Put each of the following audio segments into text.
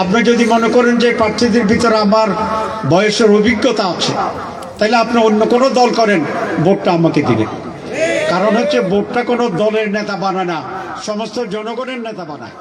আপনি যদি মনে করেন যে প্রার্থীদের ভিতরে আমার বয়সের অভিজ্ঞতা আছে, তাহলে আপনি অন্য কোনো দল করেন, ভোটটা আমাকে দিবেন। কারণ হচ্ছে ভোটটা কোনো দলের নেতা বানায় না, সমস্ত জনগণের নেতা বানায়।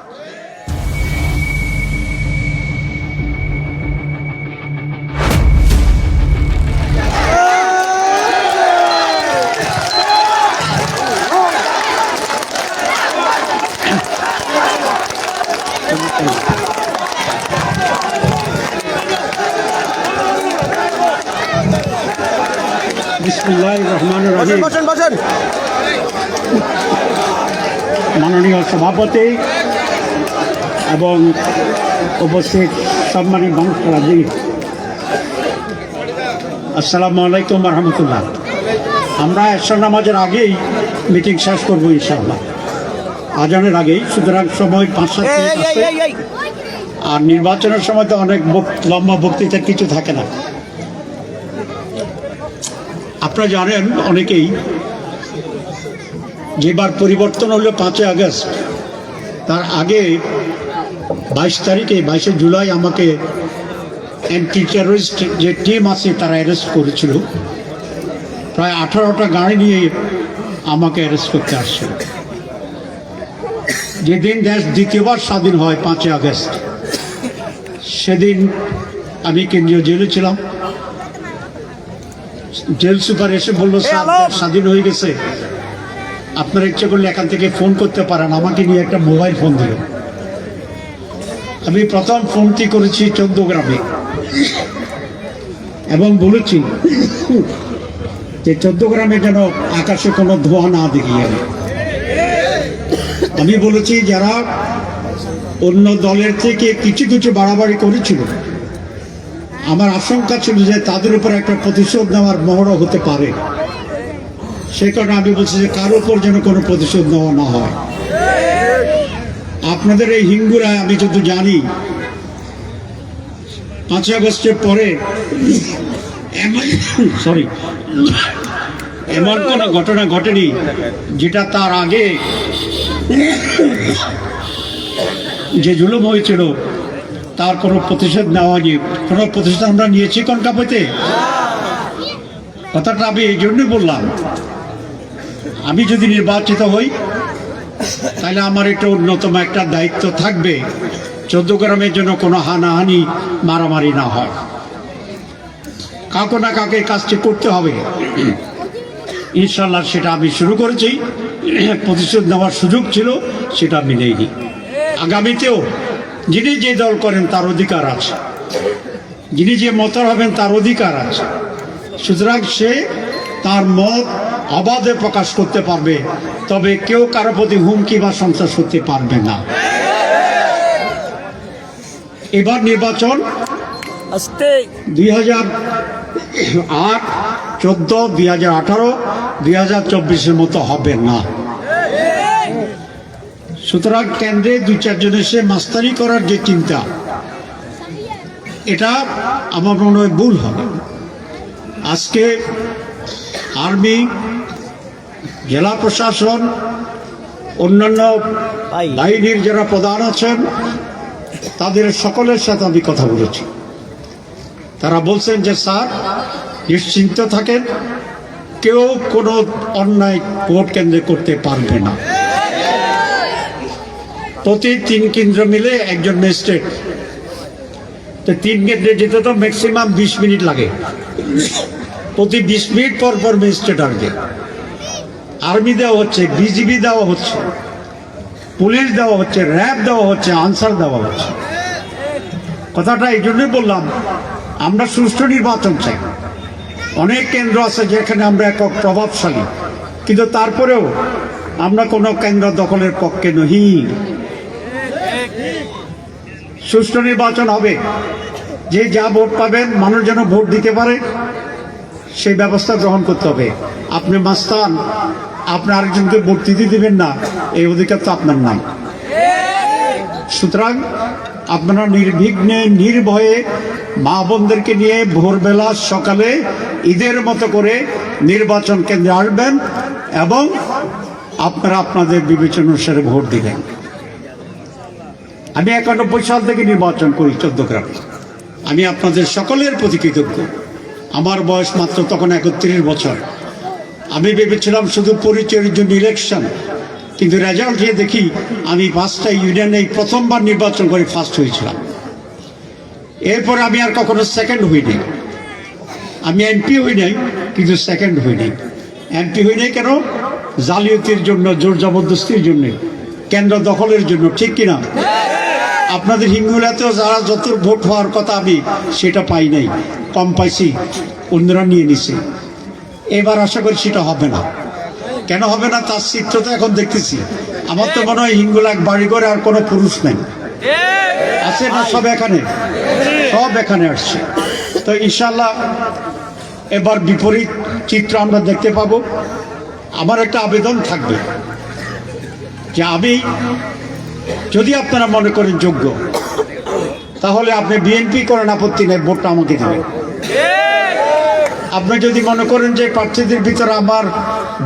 বিসমিল্লাহির রহমানির রহিম। মাননীয় সভাপতি এবং উপস্থিত সম্মানিত মানুষরাজি, আসসালামু আলাইকুম রহমতুল্লাহ। আমরা এশার নামাজের আগেই মিটিং শেষ করবো ইনশাআল্লাহ, আজানের আগেই। সুতরাং সময় 5-7 মিনিট আছে। আর নির্বাচনের সময় তো অনেক লম্বা বক্তৃতা কিছু থাকে না। আপনারা জানেন অনেকেই, যেবার পরিবর্তন হলো 5 আগস্ট, তার আগে 22 তারিখে 22 জুলাই আমাকে অ্যান্টি টেররিস্ট যে টিম আছে তারা অ্যারেস্ট করেছিল। প্রায় 18টা গাড়ি নিয়ে আমাকে অ্যারেস্ট করতে আসছিল। যেদিন দেশ দ্বিতীয়বার স্বাধীন হয় 5 আগস্ট, সেদিন আমি কেন্দ্রীয় জেলে ছিলাম। জেল সুপার এসে বললো, স্বাধীন হয়ে গেছে, আপনার ইচ্ছে করলে এখান থেকে ফোন করতে পারেন। আমাকে নিয়ে একটা মোবাইল ফোন দিল। আমি প্রথম ফোনটি করেছি 14 গ্রামে এবং বলেছি যে 14 গ্রামে যেন আকাশে কোনো ধোঁয়া না দেখি। আমি বলেছি যারা অন্য দলের থেকে কিছু কিছু বাড়াবাড়ি করেছিল, আমার আশঙ্কা ছিল যে তাদের উপর একটা প্রতিশোধ নেওয়ার মহড়া হতে পারে। সে কারণে আমি বলছি যে কারোর উপর যেন কোনো প্রতিশোধ নেওয়া না হয়। আপনাদের এই হিঙ্গুরায় আমি যত জানি 5 আগস্টের পরে এমন কোনো ঘটনা ঘটেনি যেটা তার আগে যে জুলুম হয়েছিল তার কোনো প্রতিশোধ নেওয়া নিয়ে কোনো প্রতিশোধ আমরা নিয়েছি কোন কাপড়তে? কথাটা আমি এই জন্যই বললাম, আমি যদি নির্বাচিত হই তাহলে আমার একটা অন্যতম একটা দায়িত্ব থাকবে, 14 গ্রামের জন্য কোনো হানাহানি মারামারি না হয়। কাউকে না কাউকে কাজটি করতে হবে। ইনশাল্লাহ সেটা আমি শুরু করেছি। প্রতিশোধ নেওয়ার সুযোগ ছিল, সেটা আমি নেইনি। আগামীতেও যিনি যে দল করেন তার অধিকার আছে, যিনি যে মতের হবেন তার অধিকার আছে। সুতরাং সে তার মত অবাধে প্রকাশ করতে পারবে, তবে কেউ কারো প্রতি হুমকি বা সন্ত্রাস করতে পারবে না। এবার নির্বাচন 2008, 14, 2018, 2024-এর মতো হবে না। সুতরাং কেন্দ্রে 2-4 জন এসে মাস্তানি করার যে চিন্তা, এটা আমার মনে হয় ভুল হবে। আজকে আর্মি, জেলা প্রশাসন, অন্যান্য বাহিনীর যারা প্রধান আছেন, তাদের সকলের সাথে আমি কথা বলেছি। তারা বলছেন যে স্যার নিশ্চিন্ত থাকেন, কেউ কোনো অন্যায় ভোট কেন্দ্রে করতে পারবে না। প্রতি 3 কেন্দ্র মিলে একজন ম্যাজিস্ট্রেট, তো 3 কেন্দ্রে যেতে তো ম্যাক্সিমাম 20 মিনিট লাগে। প্রতি 20 মিনিট পর পর ম্যাজিস্ট্রেট আসবে। আর্মি দেওয়া হচ্ছে, বিজিবি দেওয়া হচ্ছে, পুলিশ দেওয়া হচ্ছে, র্যাব দেওয়া হচ্ছে, আনসার দেওয়া হচ্ছে। কথাটা এই জন্যই বললাম, আমরা সুষ্ঠু নির্বাচন চাই। অনেক কেন্দ্র আছে যেখানে আমরা একক প্রভাবশালী, কিন্তু তারপরেও আমরা কোনো কেন্দ্র দখলের পক্ষে নহি। সুষ্ঠু নির্বাচন হবে, যে যা ভোট পাবেন মানুষ যেন ভোট দিতে পারে সেই ব্যবস্থা গ্রহণ করতে হবে। আপনি মাস্তান, আপনি আরেকজনকে ভোট দিতে দিবেন না, এই অধিকার তো আপনার নাই। সুতরাং আপনারা নির্বিঘ্নে নির্ভয়ে মা বোনদেরকে নিয়ে ভোরবেলা সকালে ঈদের মতো করে নির্বাচন কেন্দ্রে আসবেন এবং আপনারা আপনাদের বিবেচনা অনুসারে ভোট দিবেন। আমি 91 সাল থেকে নির্বাচন করি 14 গ্রামে। আমি আপনাদের সকলের প্রতি কৃতজ্ঞ। আমার বয়স মাত্র তখন 31 বছর। আমি ভেবেছিলাম শুধু পরিচয়ের জন্য ইলেকশন, কিন্তু রেজাল্ট দিয়ে দেখি আমি 5টা ইউনিয়নে প্রথমবার নির্বাচন করে ফার্স্ট হয়েছিলাম। এরপর আমি আর কখনো সেকেন্ড হইনি। আমি এমপি হই নাই, কিন্তু সেকেন্ড হই নাই। এমপি হই নাই কেন? জালিয়াতির জন্য, জোর জবরদস্তির জন্য, কেন্দ্র দখলের জন্য, ঠিক কিনা? আপনাদের হিঙ্গুলাতেও যারা যত ভোট হওয়ার কথা আমি সেটা পাই নাই, কম পাইছি, অন্যরা নিয়ে নিছে। এবার আশা করি সেটা হবে না। কেন হবে না তার চিত্র তো এখন দেখতেছি। আমার তো মনে হয় হিঙ্গুলাক বাড়ি করে আর কোনো পুরুষ নাই, আছে না? সব এখানে, সব এখানে আসছে। তো ইনশাল্লাহ এবার বিপরীত চিত্র আমরা দেখতে পাবো। আমার একটা আবেদন থাকবে যে আমি, যদি আপনারা মনে করেন যোগ্য, তাহলে আপনি বিএনপি করেন, আপত্তি নেই, ভোটটা আমাকে দেবেন। আপনি যদি মনে করেন যে প্রার্থীদের ভিতরে আমার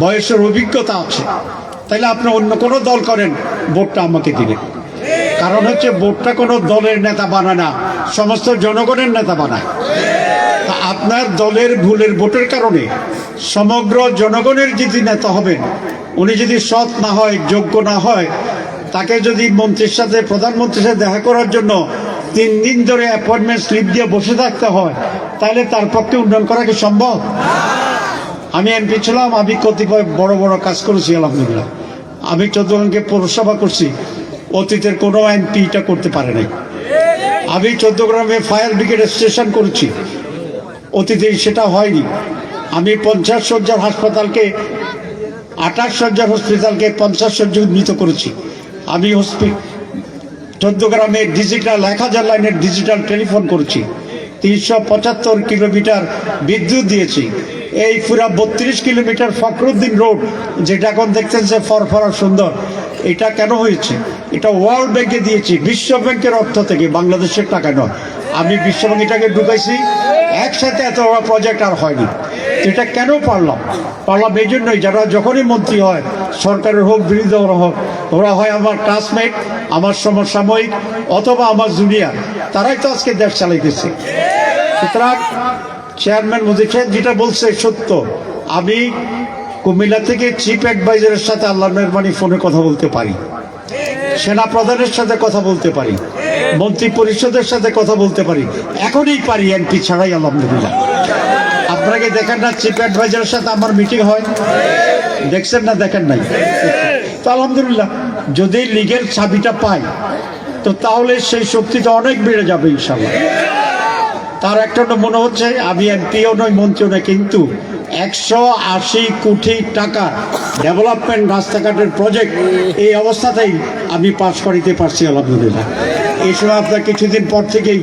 বয়সের অভিজ্ঞতা আছে, তাহলে আপনি অন্য কোনো দল করেন, ভোটটা আমাকে দিবেন। কারণ হচ্ছে ভোটটা কোনো দলের নেতা বানায় না, সমস্ত জনগণের নেতা বানায়। তা আপনার দলের ভুলের ভোটের কারণে সমগ্র জনগণের যদি নেতা হবেন, উনি যদি সৎ না হয়, যোগ্য না হয়, তাকে যদি মন্ত্রীর সাথে, প্রধানমন্ত্রীর সাথে দেখা করার জন্য 3 দিন ধরে অ্যাপয়েন্টমেন্ট স্লিপ দিয়ে বসে থাকতে হয়, তাহলে তার পক্ষে উন্নয়ন করা কি সম্ভব? আমি এমপি ছিলাম, আমি কতিপয় বড় বড় কাজ করেছি আলহামদুলিল্লাহ। আমি 14 জনকে পৌরসভা করছি, অতীতের কোনো এমপি এটা করতে পারে নাই। আমি 14 গ্রামে ফায়ার ব্রিগেড স্টেশন করেছি, অতীতে সেটা হয়নি। আমি 50 শয্যার হাসপাতালকে, 28 শয্যার হসপিটালকে 50 শয্যা উন্নীত করেছি। আমি 14 গ্রামে ডিজিটাল 1000 লাইনের ডিজিটাল টেলিফোন করেছি। 375 কিলোমিটার বিদ্যুৎ দিয়েছি। এই পুরা 32 কিলোমিটার ফখরুদ্দিন রোড, যেটা এখন দেখছেন যে ফরফরা সুন্দর, এটা কেন হয়েছে? এটা ওয়ার্ল্ড ব্যাংকে দিয়েছি, বিশ্ব ব্যাংকের অর্থ থেকে, বাংলাদেশের টাকা নয়। আমি বিশ্ব ব্যাংকটাকে ঢুকাইছি, একসাথে এত বড় প্রজেক্ট আর হয়নি। এটা কেন পারলাম? এই জন্যই, যারা যখনই মন্ত্রী হয়, সরকারের হোক বিরোধী দল হোক, ওরা হয় আমার ক্লাসমেট, আমার সমসাময়িক, অথবা আমার জুনিয়র, তারাই তো আজকে দেশ চালাইতেছে। সুতরাং চেয়ারম্যান মোদী সাহেব যেটা বলছে সত্য। আমি কুমিল্লা থেকে চিফ অ্যাডভাইজারের সাথে আল্লাহর মেহরবানি ফোনে কথা বলতে পারি, সেনা প্রধানের সাথে কথা বলতে পারি, মন্ত্রী পরিষদের সাথে কথা বলতে পারি, এখনই পারি, এমপি ছাড়াই আলহামদুলিল্লাহ। আপনাকে দেখেন না চিফ অ্যাডভাইজারের সাথে আমার মিটিং হয়, দেখছেন না? দেখেন নাই তো আলহামদুলিল্লাহ। যদি লিগের চাবিটা পাই, তো তাহলে সেই শক্তিটা অনেক বেড়ে যাবে ইনশাল্লাহ। তার একটা মনে হচ্ছে আমি এমপিও নই, মন্ত্রীও নয়, কিন্তু 180 কোটি টাকা ডেভেলপমেন্ট রাস্তাঘাটের প্রজেক্ট এই অবস্থাতেই আমি পাস করিতে পারছি আলহামদুলিল্লাহ। এই সময় আপনার কিছুদিন পর থেকেই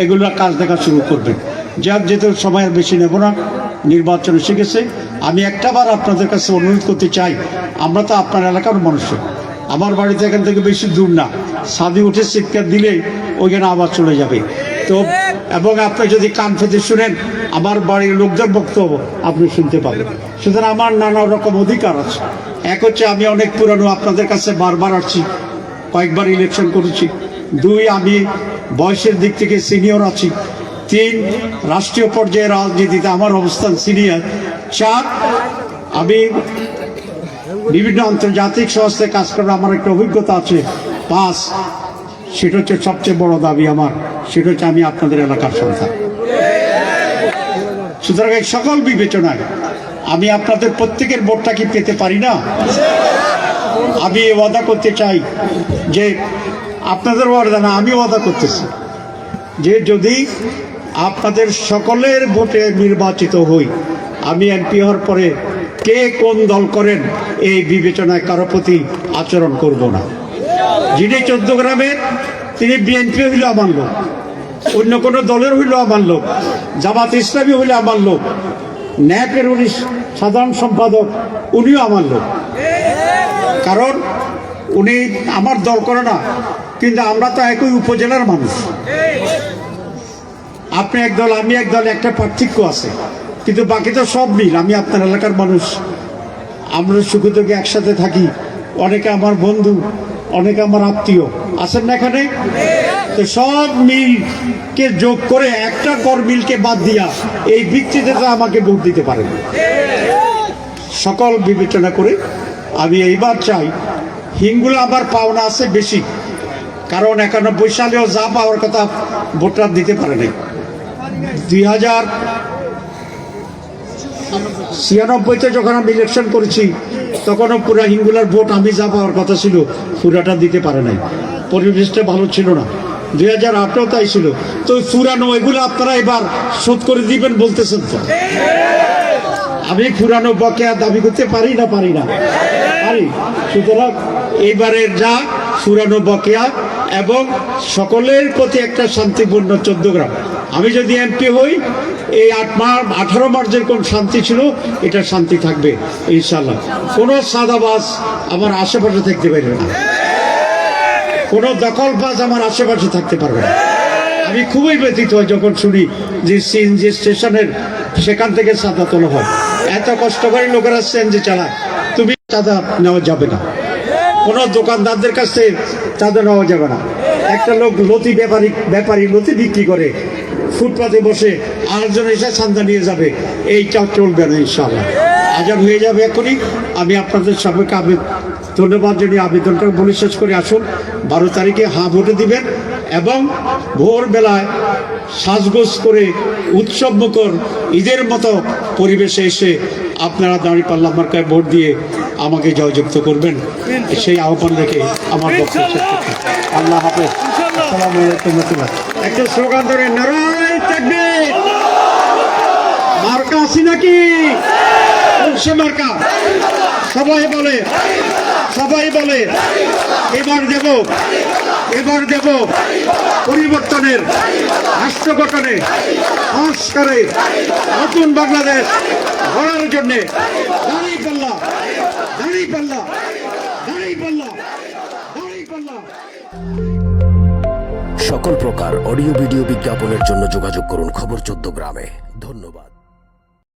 এগুলো কাজ দেখা শুরু করবেন। যাক, যেহেতু সময় আর বেশি নেব না, নির্বাচন এসে গেছে। আমি একটাবার আপনাদের কাছে অনুরোধ করতে চাই, আমরা তো আপনার এলাকার মানুষ, আমার বাড়িতে এখান থেকে বেশি দূর না, ছাদে উঠে চিৎকার দিলে ওইখানে আবার চলে যাবে। তো এবং আপনি যদি কান পেতে শুনেন, আমার বাড়ির লোকদের বক্তব্য আপনি শুনতে পাবেন। সুতরাং আমার নানা রকম অধিকার আছে। এক হচ্ছে আমি অনেক পুরানো, আপনাদের কাছে বারবার আসছি, কয়েকবার ইলেকশন করেছি। 2, আমি বয়সের দিক থেকে সিনিয়র আছি। 3, রাষ্ট্রীয় পর্যায়ে রাজনীতিতে আমার অবস্থান সিনিয়র। 4, আমি বিভিন্ন আন্তর্জাতিক সংস্থায় কাজ করার আমার একটা অভিজ্ঞতা আছে। 5, সেটা হচ্ছে সবচেয়ে বড় দাবি আমার, সেটা হচ্ছে আমি আপনাদের এলাকার সন্তান। সুতরাং এই সকল বিবেচনায় আমি আপনাদের প্রত্যেকের ভোটটা কি পেতে পারি না? আমি ওয়াদা করতে চাই যে, আপনাদের ওয়াদা না, আমি ওয়াদা করতেছি যে যদি আপনাদের সকলের ভোটে নির্বাচিত হই, আমি এমপি হওয়ার পরে কে কোন দল করেন এই বিবেচনায় কারো প্রতি আচরণ করব না। যিনি 14 গ্রামের, তিনি বিএনপি হইল আমার লোক, অন্য কোনো দলের হইল আমার লোক, জামাত ইসলামী হইলে আমার লোক, ন্যাপের উনি সাধারণ সম্পাদক, উনিও আমার লোক। কারণ উনি আমার দল করে না, কিন্তু আমরা তো একই উপজেলার মানুষ। আপনি এক দল, আমি এক দল, একটা পার্থক্য আছে, কিন্তু বাকি তো সব মিল। আমি আপনার এলাকার মানুষ, আমরা সুখে দুঃখে একসাথে থাকি। অনেকে আমার বন্ধু, অনেকে আমার আত্মীয় আছেন না এখানে, তো সব মিলকে যোগ করে একটা কর মিলকে বাদ দিয়া এই ভিত্তিতে তো আমাকে ভোট দিতে পারেন। সকল বিবেচনা করে আমি এইবার চাই, হিঙ্গুলা আমার পাওনা আছে বেশি, কারণ 91 সালেও যা পাওয়ার কথা ভোটার দিতে পারে নাই। 2096-তে যখন আমি ইলেকশন করেছি তখনও পুরা হিঙ্গুলার ভোট আমি যা পাওয়ার কথা ছিল পুরাটা দিতে পারে নাই, পরিবেশটা ভালো ছিল না। 2008-ও তাই ছিল। তো পুরানো এগুলো আপনারা এবার শোধ করে দিবেন বলতেছেন তো? আমি পুরানো বকেয়া দাবি করতে পারি না পারি? সুতরাং এবারের যা পুরানো বকেয়া এবং সকলের প্রতি একটা শান্তিপূর্ণ 14 গ্রাম, আমি যদি এমপি হই এই 18 মার্চ যেরকম শান্তি ছিল এটা শান্তি থাকবে ইনশাল্লাহ। কোনো সাদাবাজ আমার আশেপাশে থাকতে পারবে না, কোনো দখলবাজ আমার আশেপাশে থাকতে পারবে না। আমি খুবই ব্যথিত হয় যখন শুনি যে সিএনজি স্টেশনের সেখান থেকে চাঁদা তোলা হয়। এত কষ্ট করে লোকেরা সিএনজি চালায়, তুমি চাঁদা নেওয়া যাবে না, কোনো দোকানদারদের কাছ থেকে চাঁদা নেওয়া যাবে না। একটা লোক লতি ব্যাপারী লতি বিক্রি করে ফুটপাতে বসে আরেকজন এসে চাঁদা নিয়ে যাবে, এইটা চলবে না ইনশাআল্লাহ। আজান হয়ে যাবে এখনই। আমি আপনাদের সবাইকে ধন্যবাদ জানিয়ে আবেদনটা বলে শেষ করে আসুন। 12 তারিখে ভোটে দিবেন এবং ভোরবেলায় সাজগোজ করে উৎসব মুখর ঈদের মতো পরিবেশে এসে আপনারা দাঁড়িপাল্লা মার্কায় ভোট দিয়ে আমাকে জয়যুক্ত করবেন, সেই আহ্বান রেখে আমার বক্তব্য শেষ করছি। আল্লাহ হাফেজ। আসসালামু আলাইকুম। একটা স্লোগান ধরে নারায়ে তাকবীর। মার্কা আছি নাকি? কোন মার্কা? সবাই বলে এবার দেব পরিবর্তনের, রাষ্ট্র গঠনে, সংস্কারে নতুন বাংলাদেশ গড়ার জন্য দাঁড়িপাল্লা। সকল প্রকার অডিও ভিডিও বিজ্ঞাপনের জন্য যোগাযোগ করুন খবর 14 গ্রামে। ধন্যবাদ।